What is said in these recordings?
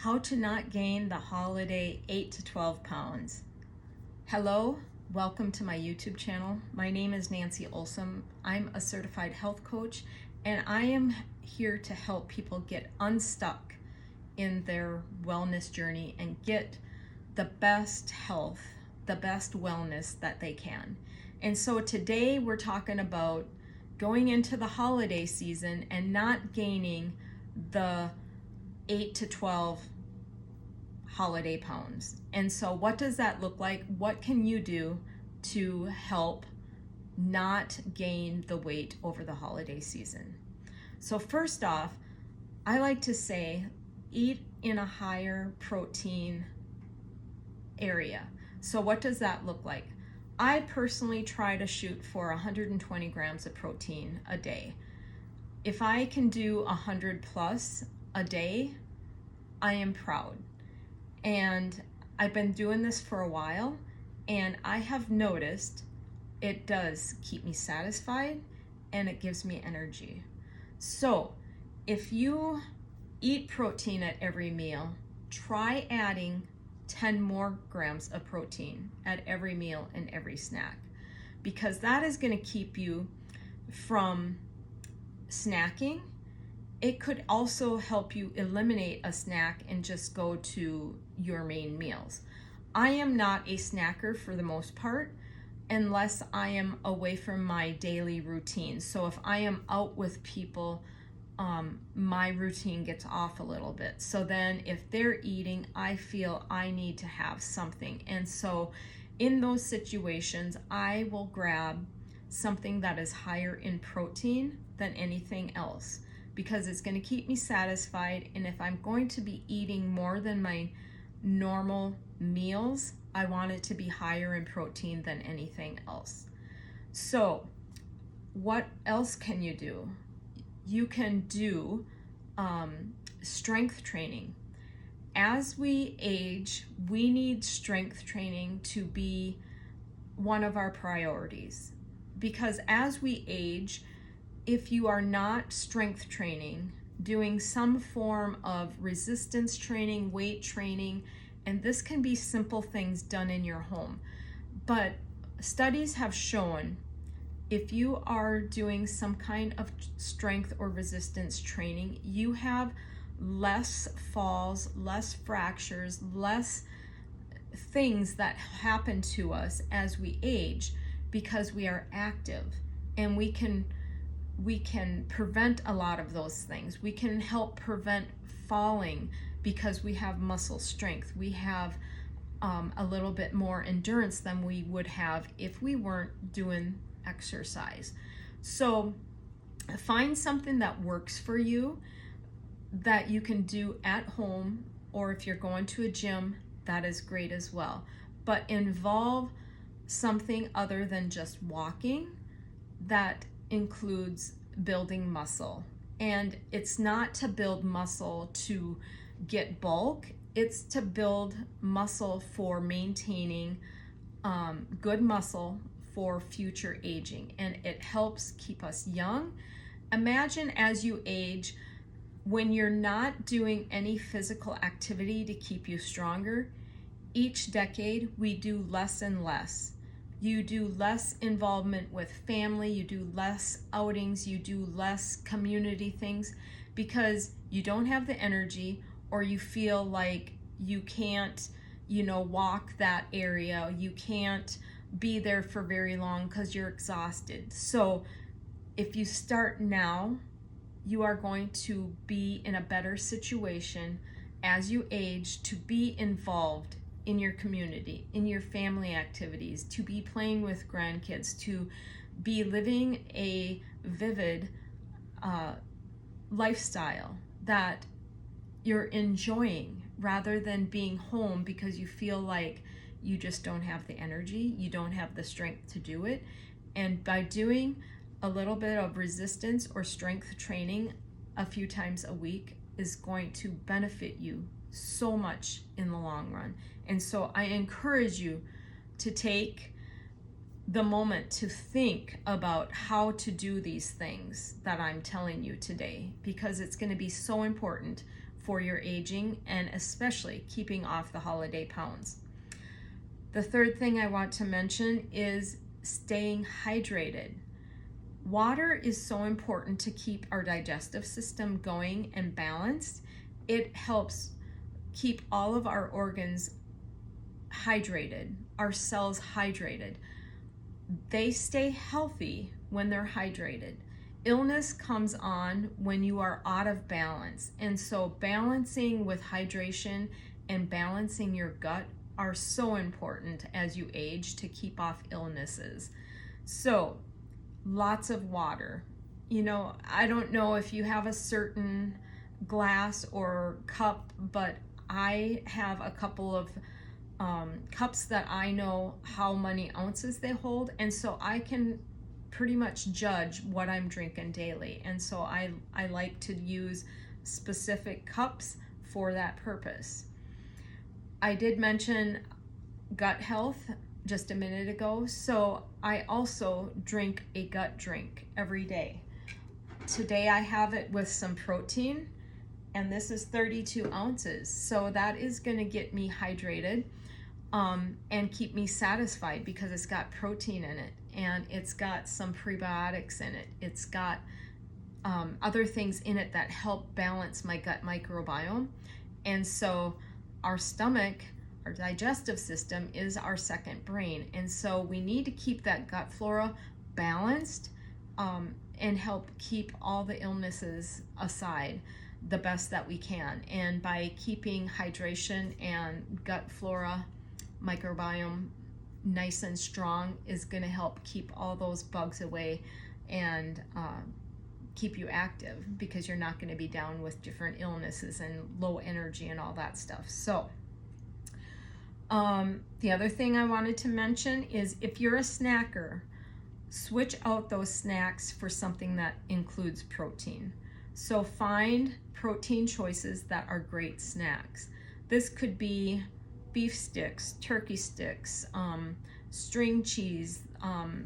How to not gain the holiday 8 to 12 pounds. Hello, welcome to my YouTube channel. My name is Nancy Olson. I'm a certified health coach, and I am here to help people get unstuck in their wellness journey and get the best health, the best wellness that they can. And so today we're talking about going into the holiday season and not gaining the 8 to 12 holiday pounds. And so what does that look like? What can you do to help not gain the weight over the holiday season? So first off, I like to say eat in a higher protein area. So what does that look like? I personally try to shoot for 120 grams of protein a day. If I can do 100 plus a day, I am proud. And I've been doing this for a while, and I have noticed it does keep me satisfied and it gives me energy. So if you eat protein at every meal, try adding 10 more grams of protein at every meal and every snack, because that is going to keep you from snacking. It could also help you eliminate a snack and just go to your main meals. I am not a snacker for the most part, unless I am away from my daily routine. So if I am out with people, my routine gets off a little bit. So then if they're eating, I feel I need to have something. And so in those situations, I will grab something that is higher in protein than anything else, because it's going to keep me satisfied. And if I'm going to be eating more than my normal meals, I want it to be higher in protein than anything else. So what else can you do? You can do strength training. As we age, we need strength training to be one of our priorities, because as we age, if you are not strength training, doing some form of resistance training, weight training, and this can be simple things done in your home, but studies have shown if you are doing some kind of strength or resistance training, you have less falls, less fractures, less things that happen to us as we age, because we are active, and we can prevent a lot of those things. We can help prevent falling because we have muscle strength. We have a little bit more endurance than we would have if we weren't doing exercise. So find something that works for you that you can do at home, or if you're going to a gym, that is great as well. But involve something other than just walking that includes building muscle. And it's not to build muscle to get bulk, it's to build muscle for maintaining good muscle for future aging, and it helps keep us young. Imagine as you age, when you're not doing any physical activity to keep you stronger, each decade we do less and less. You do less involvement with family, you do less outings, you do less community things, because you don't have the energy, or you feel like you can't, walk that area, you can't be there for very long because you're exhausted. So if you start now, you are going to be in a better situation as you age to be involved in your community, in your family activities, to be playing with grandkids, to be living a vivid lifestyle that you're enjoying, rather than being home because you feel like you just don't have the energy, you don't have the strength to do it. And by doing a little bit of resistance or strength training a few times a week is going to benefit you so much in the long run. And so I encourage you to take the moment to think about how to do these things that I'm telling you today, because it's going to be so important for your aging, and especially keeping off the holiday pounds. The third thing I want to mention is staying hydrated. Water is so important to keep our digestive system going and balanced. It helps keep all of our organs hydrated, our cells hydrated. They stay healthy when they're hydrated. Illness comes on when you are out of balance. And so balancing with hydration and balancing your gut are so important as you age to keep off illnesses. So lots of water. You know, I don't know if you have a certain glass or cup, but I have a couple of cups that I know how many ounces they hold, and so I can pretty much judge what I'm drinking daily. And so I like to use specific cups for that purpose. I did mention gut health just a minute ago, so I also drink a gut drink every day. Today I have it with some protein, and this is 32 ounces, so that is going to get me hydrated and keep me satisfied because it's got protein in it, and it's got some prebiotics in it. It's got other things in it that help balance my gut microbiome. And so our stomach, our digestive system, is our second brain, and so we need to keep that gut flora balanced and help keep all the illnesses aside the best that we can. And by keeping hydration and gut flora microbiome nice and strong is going to help keep all those bugs away and keep you active, because you're not going to be down with different illnesses and low energy and all that stuff. So the other thing I wanted to mention is, if you're a snacker, switch out those snacks for something that includes protein. So find protein choices that are great snacks. This could be beef sticks, turkey sticks, string cheese,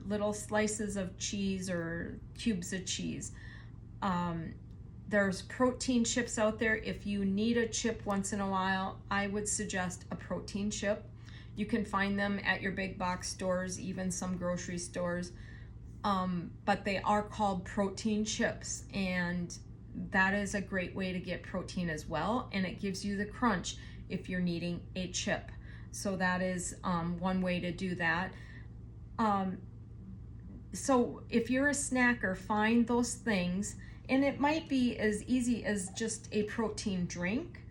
little slices of cheese or cubes of cheese. There's protein chips out there. If you need a chip once in a while, I would suggest a protein chip. You can find them at your big box stores, even some grocery stores, but they are called protein chips, and that is a great way to get protein as well, and it gives you the crunch if you're needing a chip. So that is one way to do that. So if you're a snacker, find those things, and it might be as easy as just a protein drink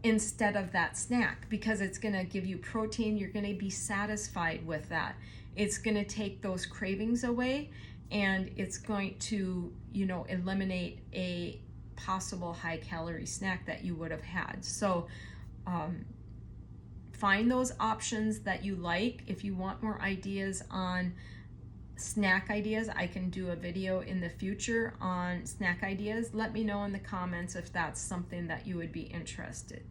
instead of that snack, because it's going to give you protein. You're going to be satisfied with that. It's going to take those cravings away, and it's going to, you know, eliminate a possible high calorie snack that you would have had. So find those options that you like. If you want more ideas on snack ideas, I can do a video in the future on snack ideas. Let me know in the comments if that's something that you would be interested.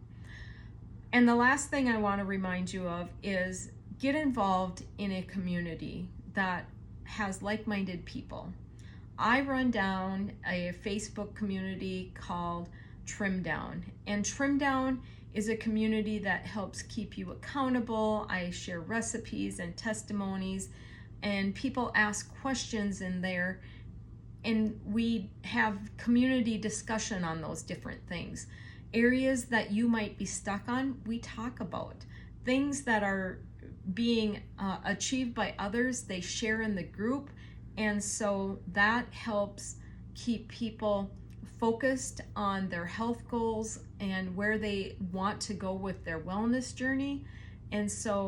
And the last thing I want to remind you of is get involved in a community that has like-minded people. I run down a Facebook community called Trimdown, and Trimdown is a community that helps keep you accountable. I share recipes and testimonies, and people ask questions in there, and we have community discussion on those different things. Areas that you might be stuck on, we talk about. Things that are being achieved by others, they share in the group, and so that helps keep people focused on their health goals and where they want to go with their wellness journey. And so